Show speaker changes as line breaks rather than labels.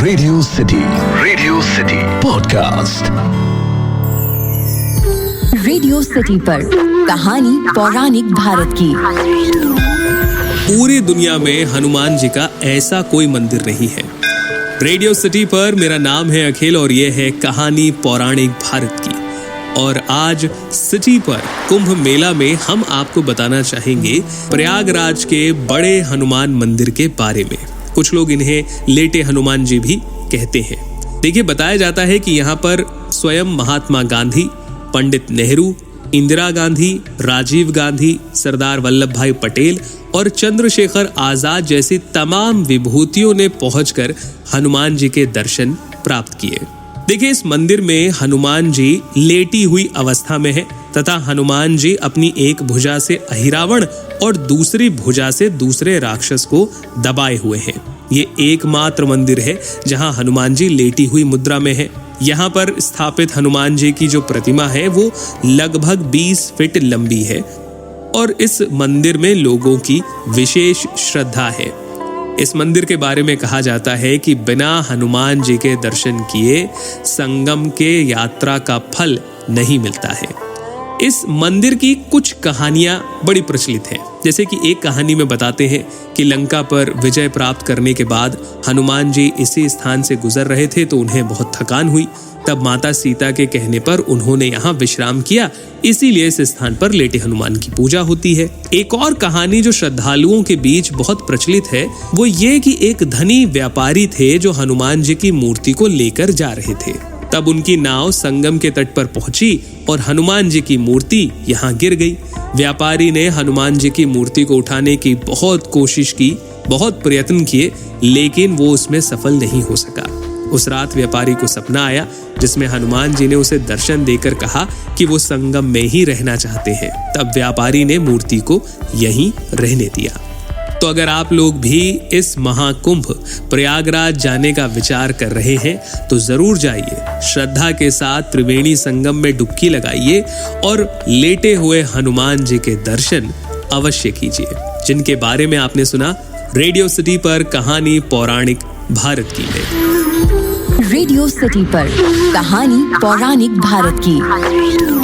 Radio city podcast.
Radio city पर कहानी पौराणिक भारत की।
पूरी दुनिया में हनुमान जी का ऐसा कोई मंदिर नहीं है। रेडियो सिटी पर मेरा नाम है अखिल और ये है कहानी पौराणिक भारत की। और आज सिटी पर कुंभ मेला में हम आपको बताना चाहेंगे प्रयागराज के बड़े हनुमान मंदिर के बारे में। कुछ लोग इन्हें लेटे हनुमान जी भी कहते हैं। देखिए, बताया जाता है कि यहाँ पर स्वयं महात्मा गांधी, पंडित नेहरू, इंदिरा गांधी, राजीव गांधी, सरदार वल्लभ भाई पटेल और चंद्रशेखर आजाद जैसी तमाम विभूतियों ने पहुंचकर हनुमान जी के दर्शन प्राप्त किए। देखिए, इस मंदिर में हनुमान जी लेटी हुई अवस्था में है तथा हनुमान जी अपनी एक भुजा से अहिरावण और दूसरी भुजा से दूसरे राक्षस को दबाए हुए हैं। ये एकमात्र मंदिर है जहां हनुमान जी लेटी हुई मुद्रा में है। यहाँ पर स्थापित हनुमान जी की जो प्रतिमा है वो लगभग 20 फीट लंबी है और इस मंदिर में लोगों की विशेष श्रद्धा है। इस मंदिर के बारे में कहा जाता है कि बिना हनुमान जी के दर्शन किए संगम के यात्रा का फल नहीं मिलता है। इस मंदिर की कुछ कहानियां बड़ी प्रचलित हैं। जैसे कि एक कहानी में बताते हैं कि लंका पर विजय प्राप्त करने के बाद हनुमान जी इसी स्थान से गुजर रहे थे तो उन्हें बहुत थकान हुई। तब माता सीता के कहने पर उन्होंने यहाँ विश्राम किया, इसीलिए इस स्थान पर लेटे हनुमान की पूजा होती है। एक और कहानी जो श्रद्धालुओं के बीच बहुत प्रचलित है वो ये कि एक धनी व्यापारी थे जो हनुमान जी की मूर्ति को लेकर जा रहे थे। तब उनकी नाव संगम के तट पर पहुंची और हनुमान जी की मूर्ति यहाँ गिर गई। व्यापारी ने हनुमान जी की मूर्ति को उठाने की बहुत कोशिश की, बहुत प्रयत्न किए, लेकिन वो उसमें सफल नहीं हो सका। उस रात व्यापारी को सपना आया जिसमें हनुमान जी ने उसे दर्शन देकर कहा कि वो संगम में ही रहना चाहते हैं। तब व्यापारी ने मूर्ति को यहीं रहने दिया। तो अगर आप लोग भी इस महाकुंभ प्रयागराज जाने का विचार कर रहे हैं तो जरूर जाइए, श्रद्धा के साथ त्रिवेणी संगम में डुबकी लगाइए और लेटे हुए हनुमान जी के दर्शन अवश्य कीजिए, जिनके बारे में आपने सुना रेडियो सिटी पर कहानी पौराणिक भारत की है।
रेडियो सिटी पर कहानी पौराणिक भारत की।